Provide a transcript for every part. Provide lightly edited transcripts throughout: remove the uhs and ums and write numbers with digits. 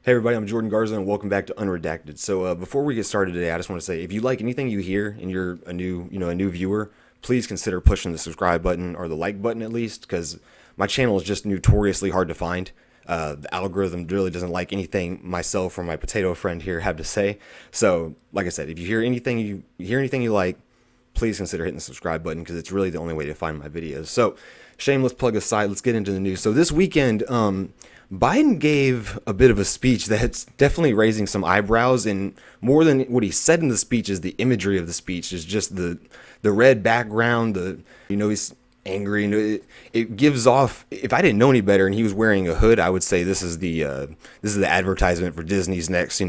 Hey everybody, I'm Jordan Garza and welcome back to Unredacted. So before we get started today, I just want to say if you like anything you hear and you're a new viewer, please consider pushing the subscribe button or the like button at least, because my channel is just notoriously hard to find. The algorithm really doesn't like anything myself or my potato friend here have to say. So, like I said, if you hear anything you like, please consider hitting the subscribe button because it's really the only way to find my videos. So, shameless plug aside, let's get into the news. So this weekend, Biden gave a bit of a speech that's definitely raising some eyebrows, and more than what he said in the speech is the imagery of the speech is just the red background. He's angry, and it gives off. If I didn't know any better, and he was wearing a hood, I would say this is the advertisement for Disney's next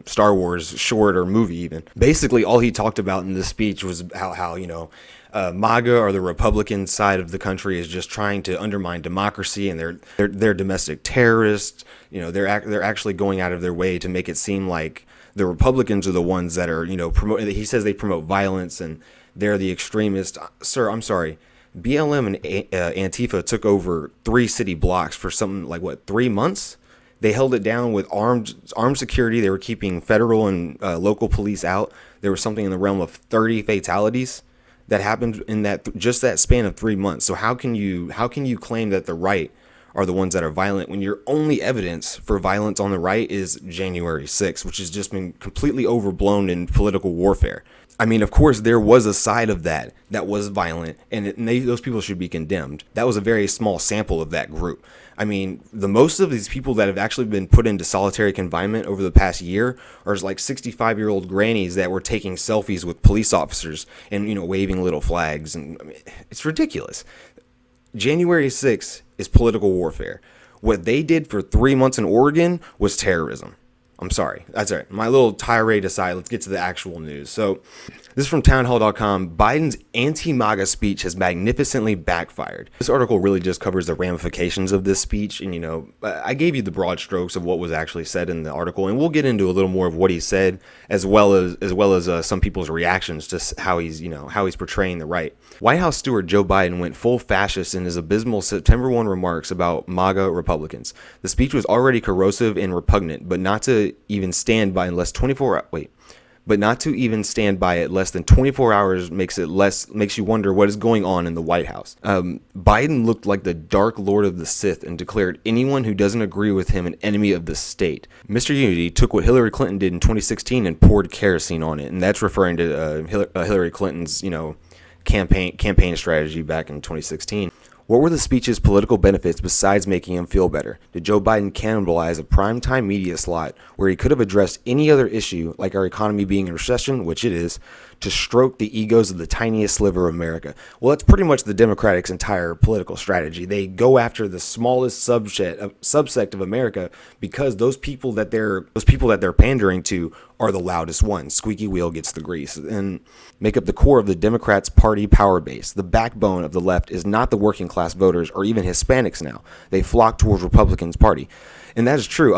Star Wars short or movie. Even basically, all he talked about in this speech was how MAGA, or the Republican side of the country, is just trying to undermine democracy, and they're domestic terrorists. They're actually going out of their way to make it seem like the Republicans are the ones that are promoting. He says they promote violence and they're the extremists. Sir, I'm sorry. BLM and Antifa took over 3 city blocks for something like 3 months. They held it down with armed security. They were keeping federal and local police out. There was something in the realm of 30 fatalities that happened in that span of 3 months. So how can you claim that the right are the ones that are violent when your only evidence for violence on the right is January 6th, which has just been completely overblown in political warfare? I mean, of course, there was a side of that was violent, and those people should be condemned. That was a very small sample of that group. I mean, the most of these people that have actually been put into solitary confinement over the past year are like 65-year-old grannies that were taking selfies with police officers and, waving little flags. And I mean, it's ridiculous. January 6th is political warfare. What they did for 3 months in Oregon was terrorism. I'm sorry. That's all right. My little tirade aside, let's get to the actual news. So this is from townhall.com. Biden's anti-MAGA speech has magnificently backfired. This article really just covers the ramifications of this speech. And, I gave you the broad strokes of what was actually said in the article, and we'll get into a little more of what he said, as well as some people's reactions to how he's portraying the right. White House steward Joe Biden went full fascist in his abysmal September 1 remarks about MAGA Republicans. The speech was already corrosive and repugnant, but not to even stand by in less 24 but not to even stand by it less than 24 hours makes you wonder what is going on in the White House. Biden looked like the Dark Lord of the Sith and declared anyone who doesn't agree with him an enemy of the state. Mr. Unity took what Hillary Clinton did in 2016 and poured kerosene on it, and that's referring to Hillary Clinton's campaign strategy back in 2016. What were the speech's political benefits besides making him feel better? Did Joe Biden cannibalize a primetime media slot where he could have addressed any other issue, like our economy being in recession, which it is, to stroke the egos of the tiniest sliver of America? Well, that's pretty much the Democrats' entire political strategy. They go after the smallest subsect of America because those people that they're pandering to are the loudest ones. Squeaky wheel gets the grease, and make up the core of the Democrats' party power base. The backbone of the left is not the working class voters or even Hispanics now. They flock towards Republicans' party. And that is true.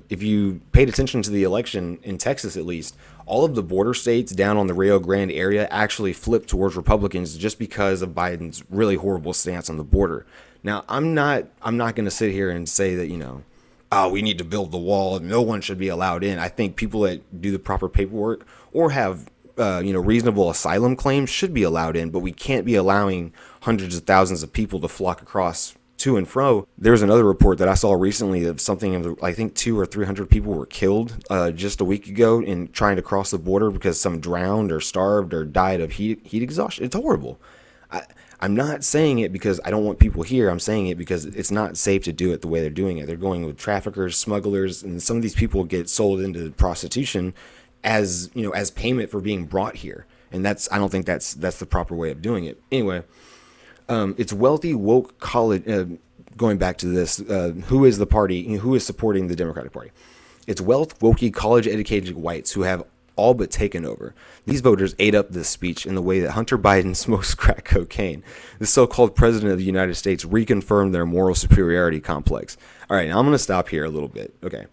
If you paid attention to the election in Texas, at least, all of the border states down on the Rio Grande area actually flipped towards Republicans just because of Biden's really horrible stance on the border. Now, I'm not going to sit here and say that, we need to build the wall. No one should be allowed in. I think people that do the proper paperwork or have reasonable asylum claims should be allowed in, but we can't be allowing hundreds of thousands of people to flock across to and fro. There's another report that I saw recently of something of, I think 200 or 300 people were killed just a week ago in trying to cross the border because some drowned or starved or died of heat exhaustion. It's horrible. I'm not saying it because I don't want people here. I'm saying it because it's not safe to do it the way they're doing it. They're going with traffickers, smugglers, and some of these people get sold into prostitution as payment for being brought here. And I don't think that's the proper way of doing it. Anyway, it's wealthy woke college. Going back to this, who is the party? Who is supporting the Democratic Party? It's wokey, college-educated whites who have all but taken over. These voters ate up this speech in the way that Hunter Biden smokes crack cocaine. The so-called president of the United States reconfirmed their moral superiority complex. All right, now I'm going to stop here a little bit. Okay,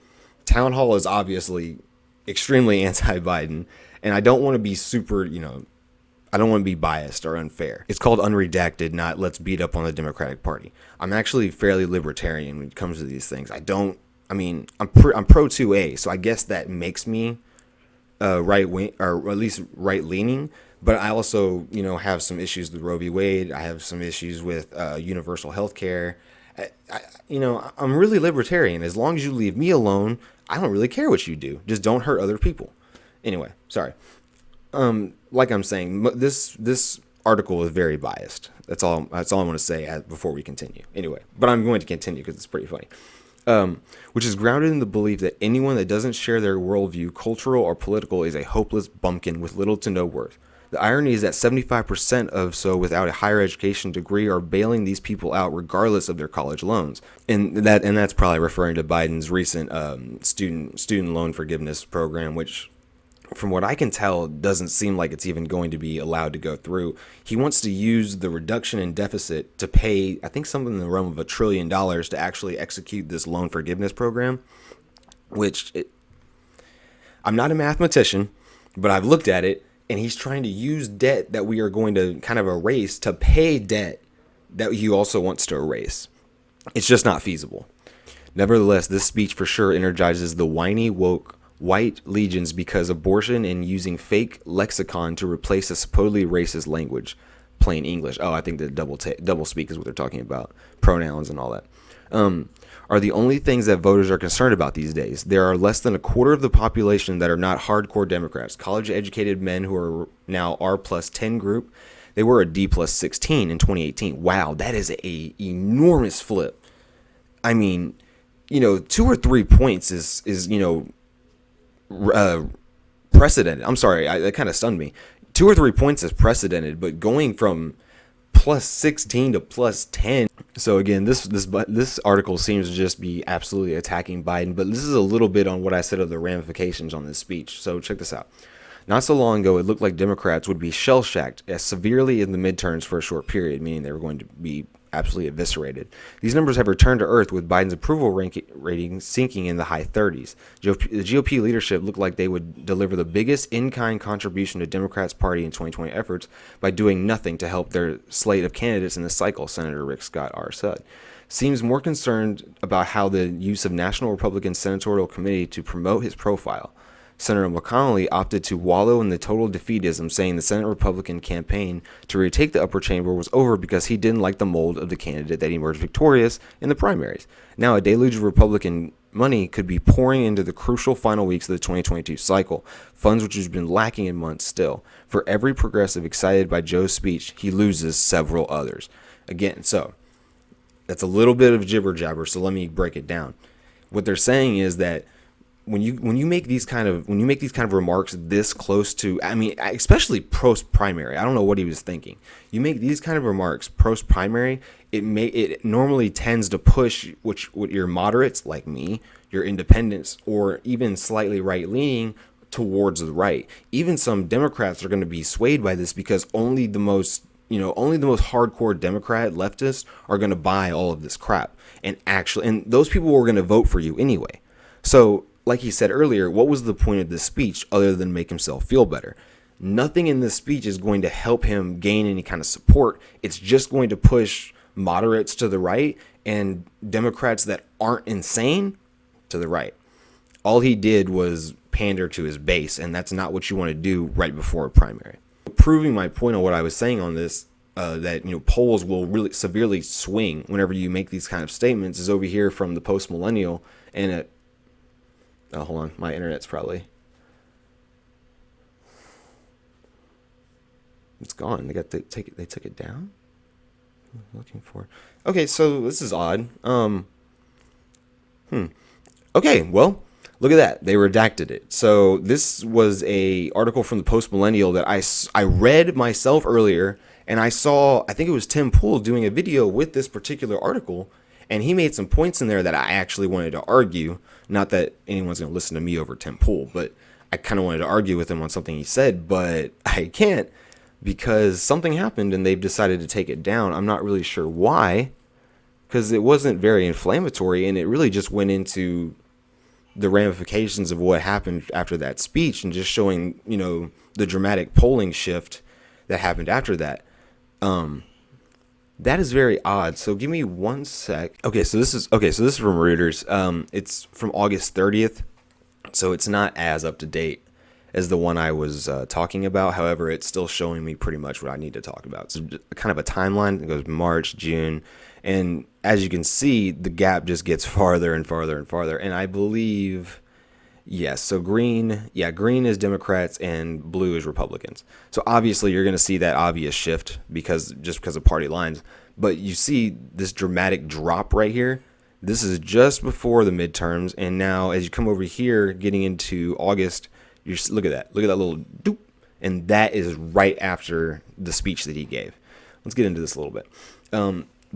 Town Hall is obviously extremely anti-Biden, and I don't want to be I don't want to be biased or unfair. It's called Unredacted, not let's beat up on the Democratic Party. I'm actually fairly libertarian when it comes to these things. I don't I mean, I'm pro 2A, so I guess that makes me right wing, or at least right leaning. But I also, have some issues with Roe v. Wade. I have some issues with universal health care. I'm really libertarian. As long as you leave me alone, I don't really care what you do. Just don't hurt other people. Anyway, sorry. Like I'm saying, this article is very biased. That's all. That's all I want to say before we continue. Anyway, but I'm going to continue because it's pretty funny. Which is grounded in the belief that anyone that doesn't share their worldview, cultural or political, is a hopeless bumpkin with little to no worth. The irony is that 75% of so without a higher education degree are bailing these people out regardless of their college loans, and that's probably referring to Biden's recent student loan forgiveness program, which, from what I can tell, doesn't seem like it's even going to be allowed to go through. He wants to use the reduction in deficit to pay, I think, something in the realm of $1 trillion to actually execute this loan forgiveness program, I'm not a mathematician, but I've looked at it, and he's trying to use debt that we are going to kind of erase to pay debt that he also wants to erase. It's just not feasible. Nevertheless, this speech for sure energizes the whiny, woke, white legions because abortion and using fake lexicon to replace a supposedly racist language, plain English. Oh, I think the double speak is what they're talking about, pronouns and all that, are the only things that voters are concerned about these days. There are less than a quarter of the population that are not hardcore Democrats. College-educated men who are now R plus 10 group, they were a D plus 16 in 2018. Wow, that is a enormous flip. I mean, 2 or 3 points is precedented. I'm sorry, that kind of stunned me. 2 or 3 points is precedented, but going from plus 16 to plus 10. So again, this article seems to just be absolutely attacking Biden, but this is a little bit on what I said of the ramifications on this speech. So check this out. Not so long ago, it looked like Democrats would be shell-shocked as severely in the midterms for a short period, meaning they were going to be absolutely eviscerated. These numbers have returned to earth with Biden's approval rating sinking in the high 30s. The GOP leadership looked like they would deliver the biggest in-kind contribution to Democrats' party in 2020 efforts by doing nothing to help their slate of candidates in this cycle, Senator Rick Scott R. said. Seems more concerned about how the use of National Republican Senatorial Committee to promote his profile. Senator McConnell opted to wallow in the total defeatism, saying the Senate Republican campaign to retake the upper chamber was over because he didn't like the mold of the candidate that emerged victorious in the primaries. Now, a deluge of Republican money could be pouring into the crucial final weeks of the 2022 cycle, funds which has been lacking in months still. For every progressive excited by Joe's speech, he loses several others. Again, so that's a little bit of jibber jabber, so let me break it down. What they're saying is that when you make these kind of remarks this close to, I mean, especially post primary, I don't know what he was thinking. You make these kind of remarks post primary, it normally tends to push what your moderates like me, your independents, or even slightly right leaning towards the right. Even some Democrats are going to be swayed by this because only the most hardcore Democrat leftists are going to buy all of this crap, and those people were going to vote for you anyway. So, like he said earlier, what was the point of this speech other than make himself feel better? Nothing in this speech is going to help him gain any kind of support. It's just going to push moderates to the right and Democrats that aren't insane to the right. All he did was pander to his base, and that's not what you want to do right before a primary. Proving my point on what I was saying on this, that polls will really severely swing whenever you make these kind of statements, is over here from the post-millennial, and hold on, my internet's probably, it's gone. They took it down. I'm looking for. Okay, so this is odd. Okay, well, look at that. They redacted it. So this was a article from the Post Millennial that I read myself earlier, and I think it was Tim Pool doing a video with this particular article, and he made some points in there that I actually wanted to argue. Not that anyone's going to listen to me over Tim Pool, but I kind of wanted to argue with him on something he said, but I can't because something happened and they've decided to take it down. I'm not really sure why, because it wasn't very inflammatory, and it really just went into the ramifications of what happened after that speech and just showing, the dramatic polling shift that happened after that. That is very odd. So give me one sec. Okay, so this is from Reuters. It's from August 30th, so it's not as up to date as the one I was talking about. However, it's still showing me pretty much what I need to talk about. So kind of a timeline. It goes March, June, and as you can see, the gap just gets farther and farther and farther. And I believe, yes, so green is Democrats and blue is Republicans. So obviously you're going to see that obvious shift because of party lines. But you see this dramatic drop right here. This is just before the midterms, and now as you come over here, getting into August, look at that little doop, and that is right after the speech that he gave. Let's get into this a little bit.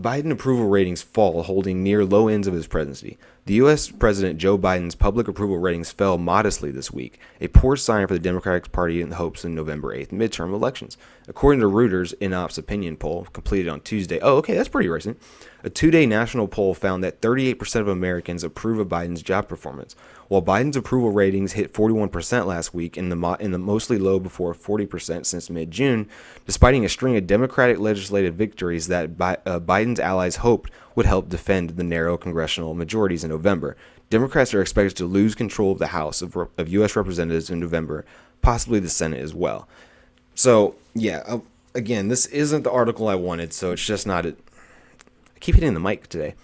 Biden approval ratings fall, holding near low ends of his presidency. The U.S. President Joe Biden's public approval ratings fell modestly this week, a poor sign for the Democratic Party in the hopes of November 8th midterm elections. According to Reuters' INOPS opinion poll, completed on Tuesday, that's pretty recent, a two-day national poll found that 38% of Americans approve of Biden's job performance, while Biden's approval ratings hit 41% last week in the mostly low before 40% since mid-June, despite a string of Democratic legislative victories that Biden's allies hoped would help defend the narrow congressional majorities in November. Democrats are expected to lose control of the House of U.S. Representatives in November, possibly the Senate as well. So, again, this isn't the article I wanted, so it's just not... I keep hitting the mic today.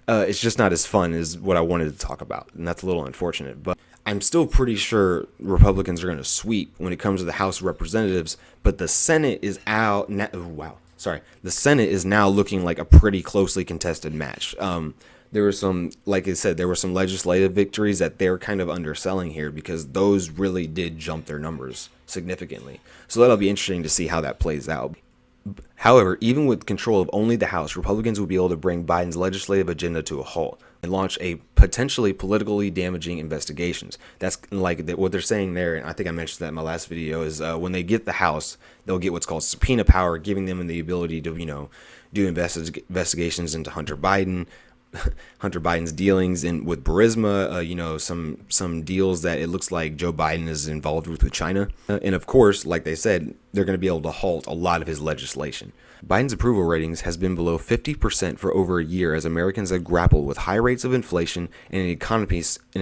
It's just not as fun as what I wanted to talk about, and that's a little unfortunate. But I'm still pretty sure Republicans are going to sweep when it comes to the House of Representatives, but the Senate is out now. The Senate is now looking like a pretty closely contested match. There were some, like I said, there were some legislative victories that they're kind of underselling here because those really did jump their numbers significantly. So that'll be interesting to see how that plays out. However, even with control of only the House, Republicans will be able to bring Biden's legislative agenda to a halt and launch a potentially politically damaging investigations. That's like what they're saying there, and I think I mentioned that in my last video, is when they get the House, they'll get what's called subpoena power, giving them the ability to, do investigations into Hunter Biden's dealings with Burisma, some deals that it looks like Joe Biden is involved with China. And of course, like they said, they're going to be able to halt a lot of his legislation. Biden's approval ratings has been below 50% for over a year as Americans have grappled with high rates of inflation and an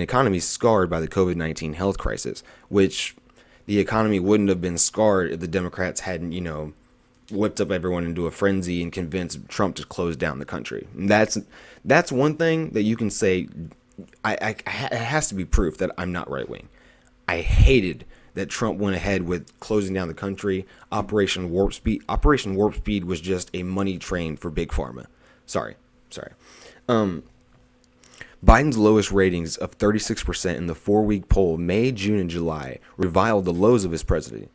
economy scarred by the COVID-19 health crisis, which the economy wouldn't have been scarred if the Democrats hadn't, whipped up everyone into a frenzy and convinced Trump to close down the country. And that's one thing that you can say. It has to be proof that I'm not right wing. I hated that Trump went ahead with closing down the country. Operation Warp Speed. Operation Warp Speed was just a money train for Big Pharma. Sorry. Biden's lowest ratings of 36% in the 4-week poll, May, June, and July, reviled the lows of his presidency.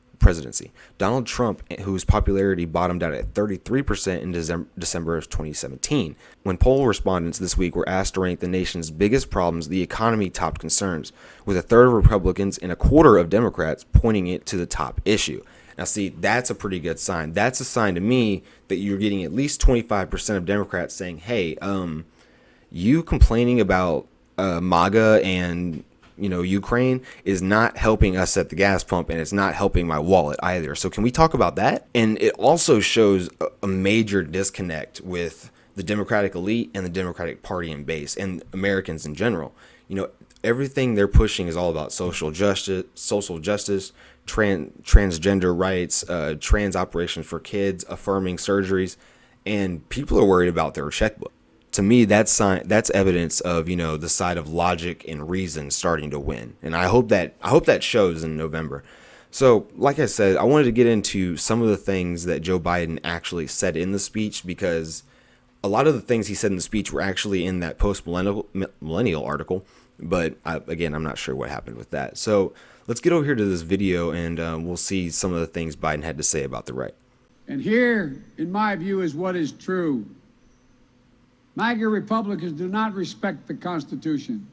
Donald Trump, whose popularity bottomed out at 33% in December of 2017. When poll respondents this week were asked to rank the nation's biggest problems, the economy topped concerns, with a third of Republicans and a quarter of Democrats pointing it to the top issue. Now, see, that's a pretty good sign. That's a sign to me that you're getting at least 25% of Democrats saying, hey, you complaining about MAGA and Ukraine is not helping us at the gas pump, and it's not helping my wallet either. So can we talk about that? And it also shows a major disconnect with the Democratic elite and the Democratic Party and base and Americans in general. Everything they're pushing is all about social justice, transgender rights, trans operations for kids, affirming surgeries, and people are worried about their checkbook. To me, that's evidence of the side of logic and reason starting to win, and I hope that shows in November. So, like I said, I wanted to get into some of the things that Joe Biden actually said in the speech, because a lot of the things he said in the speech were actually in that post-millennial article, but again, I'm not sure what happened with that. So let's get over here to this video, and we'll see some of the things Biden had to say about the right. And here, in my view, is what is true. MAGA Republicans do not respect the Constitution.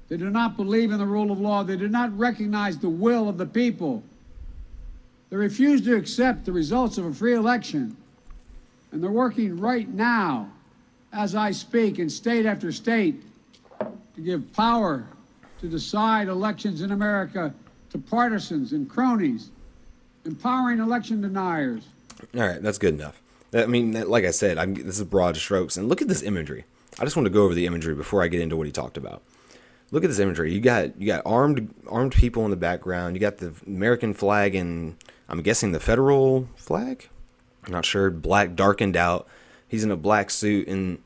They do not believe in the rule of law. They do not recognize the will of the people. They refuse to accept the results of a free election. And they're working right now, as I speak, in state after state, to give power to decide elections in America to partisans and cronies, empowering election deniers. All right, that's good enough. I mean, like I said, this is broad strokes. And look at this imagery. I just want to go over the imagery before I get into what he talked about. Look at this imagery. You got armed people in the background. You got the American flag and I'm guessing the federal flag. I'm not sure. Black darkened out. He's in a black suit, and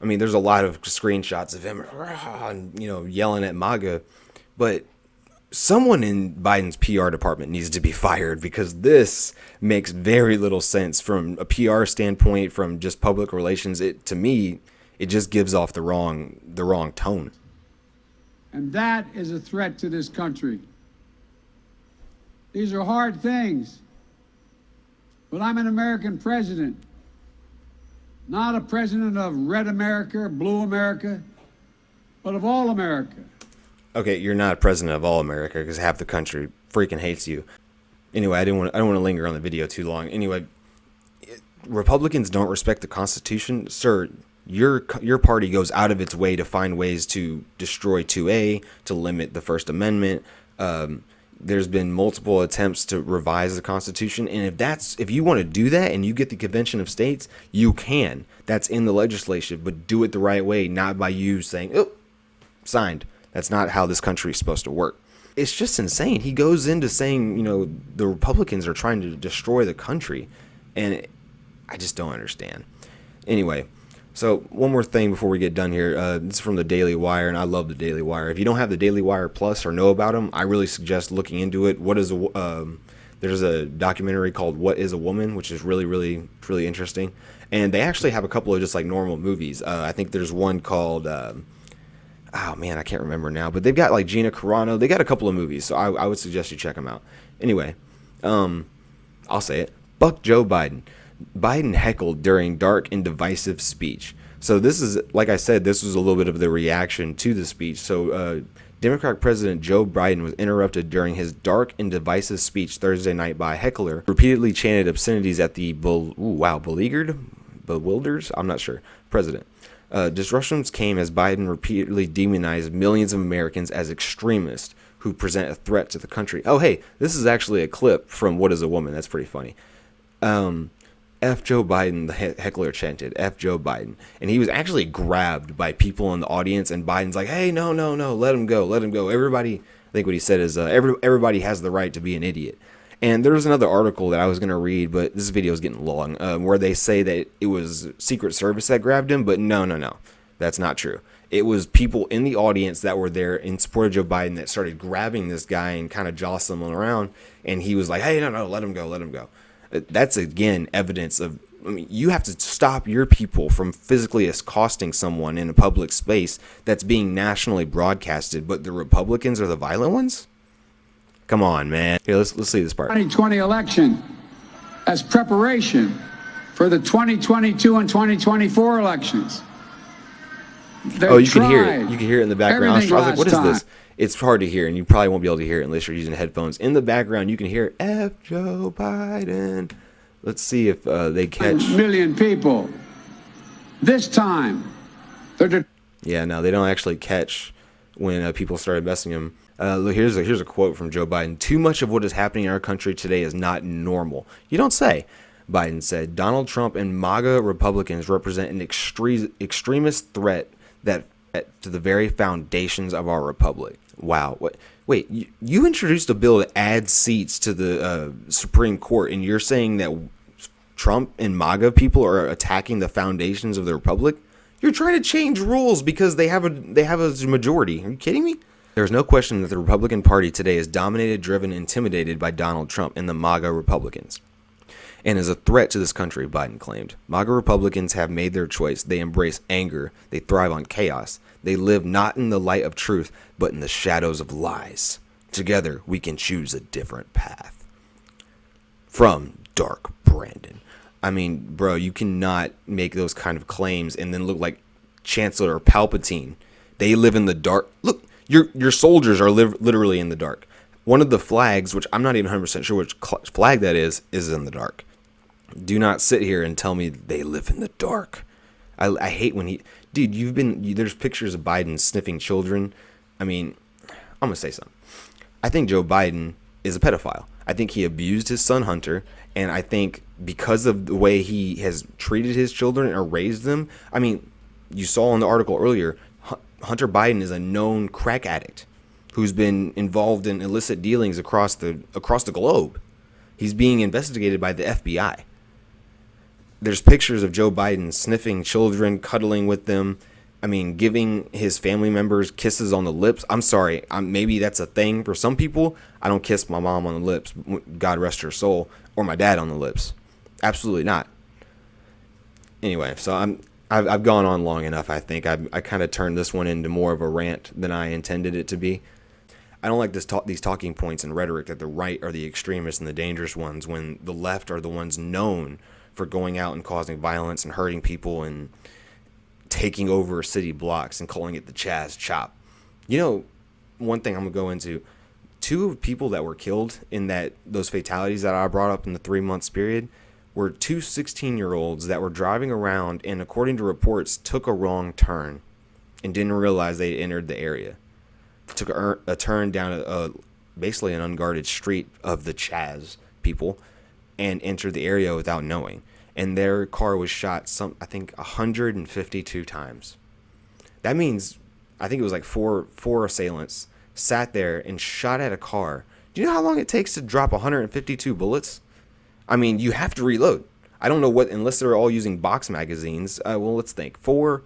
I mean, there's a lot of screenshots of him, yelling at MAGA. But someone in Biden's PR department needs to be fired because this makes very little sense from a PR standpoint, from just public relations. To me, it just gives off the wrong tone. And that is a threat to this country. These are hard things. But I'm an American president, not a president of red America, blue America, but of all America. Okay, you're not a president of all America because half the country freaking hates you. Anyway, I don't want to linger on the video too long. Anyway, Republicans don't respect the Constitution, sir. Your party goes out of its way to find ways to destroy 2A, to limit the First Amendment. There's been multiple attempts to revise the Constitution, and if you want to do that and you get the Convention of States, you can. That's in the legislation, but do it the right way, not by you saying, "Oh, signed." That's not how this country is supposed to work. It's just insane. He goes into saying, the Republicans are trying to destroy the country, and I just don't understand. Anyway, so one more thing before we get done here. This is from the Daily Wire, and I love the Daily Wire. If you don't have the Daily Wire Plus or know about them, I really suggest looking into it. There's a documentary called "What Is a Woman," which is really, really, really interesting. And they actually have a couple of just like normal movies. I think there's one called, oh man, I can't remember now. But they've got like Gina Carano. They got a couple of movies, so I would suggest you check them out. Anyway, I'll say it. Fuck Joe Biden. Biden heckled during dark and divisive speech. So this is, like I said, this was a little bit of the reaction to the speech. So Democratic President Joe Biden was interrupted during his dark and divisive speech Thursday night by a heckler, repeatedly chanted obscenities at the bewildered, I'm not sure, president. Disruptions came as Biden repeatedly demonized millions of Americans as extremists who present a threat to the country. Oh, hey, this is actually a clip from What Is a Woman? That's pretty funny. F Joe Biden, the heckler chanted, F Joe Biden. And he was actually grabbed by people in the audience, and Biden's like, hey, no, let him go. Everybody, I think what he said is, everybody has the right to be an idiot. And there was another article that I was going to read, but this video is getting long, where they say that it was Secret Service that grabbed him, but no, that's not true. It was people in the audience that were there in support of Joe Biden that started grabbing this guy and kind of jostling him around, and he was like, hey, no, let him go. That's, again, evidence of, you have to stop your people from physically accosting someone in a public space that's being nationally broadcasted, but the Republicans are the violent ones? Come on, man. Here, let's see this part. 2020 election as preparation for the 2022 and 2024 elections. You can hear it. You can hear it in the background. I was like, what is time. this? It's hard to hear, and you probably won't be able to hear it unless you're using headphones. In the background, you can hear F. Joe Biden. Let's see if they catch. 1 million people. This time, yeah, no, they don't actually catch when people started messing him. Look, here's a quote from Joe Biden. Too much of what is happening in our country today is not normal. You don't say. Biden said, Donald Trump and MAGA Republicans represent an extremist threat to the very foundations of our republic. Wow. What? Wait, you introduced a bill to add seats to the Supreme Court, and you're saying that Trump and MAGA people are attacking the foundations of the republic? You're trying to change rules because they have a majority. Are you kidding me? There's no question that the Republican Party today is dominated, driven, intimidated by Donald Trump and the MAGA Republicans, and is a threat to this country, Biden claimed. MAGA Republicans have made their choice. They embrace anger. They thrive on chaos. They live not in the light of truth, but in the shadows of lies. Together, we can choose a different path. From Dark Brandon. I mean, bro, you cannot make those kind of claims and then look like Chancellor Palpatine. They live in the dark. Look, your soldiers are literally in the dark. One of the flags, which I'm not even 100% sure which flag that is in the dark. Do not sit here and tell me they live in the dark. I hate when there's pictures of Biden sniffing children. I mean, I'm going to say something. I think Joe Biden is a pedophile. I think he abused his son Hunter, and I think because of the way he has treated his children or raised them, I mean, you saw in the article earlier, Hunter Biden is a known crack addict who's been involved in illicit dealings across the globe. He's being investigated by the FBI. There's pictures of Joe Biden sniffing children, cuddling with them. I mean, giving his family members kisses on the lips. I'm sorry, maybe that's a thing for some people. I don't kiss my mom on the lips, God rest her soul, or my dad on the lips. Absolutely not. Anyway, so I've gone on long enough. I think I kind of turned this one into more of a rant than I intended it to be. I don't like these talking points and rhetoric that the right are the extremists and the dangerous ones, when the left are the ones known for going out and causing violence and hurting people and taking over city blocks and calling it the Chaz Chop. You know, one thing I'm gonna go into: two people that were killed in those fatalities that I brought up in the 3 months period were two 16-year-olds that were driving around and, according to reports, took a wrong turn and didn't realize they entered the area. Took a turn down basically an unguarded street of the Chaz people and entered the area without knowing. And their car was shot I think 152 times. That means I think it was like four assailants sat there and shot at a car. Do you know how long it takes to drop 152 bullets? I mean, you have to reload. I don't know unless they're all using box magazines. Well, let's think. 4,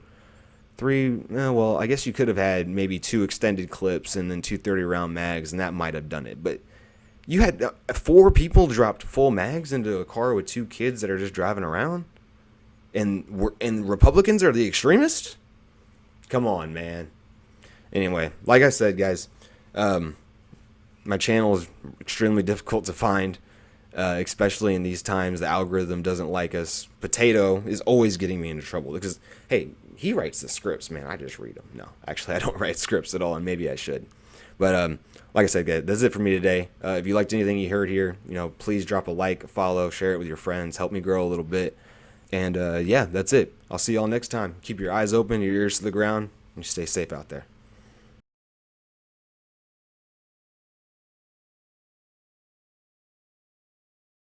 3, well, I guess you could have had maybe 2 extended clips and then 2 30-round mags, and that might have done it. But you had 4 people dropped full mags into a car with 2 kids that are just driving around? And Republicans are the extremists? Come on, man. Anyway, like I said, guys, my channel is extremely difficult to find, especially in these times. The algorithm doesn't like us. Potato is always getting me into trouble because, hey, he writes the scripts, man. I just read them. No, actually, I don't write scripts at all, and maybe I should. But like I said, guys, that's it for me today. If you liked anything you heard here, please drop a like, a follow, share it with your friends. Help me grow a little bit. And yeah, that's it. I'll see y'all next time. Keep your eyes open, your ears to the ground, and stay safe out there.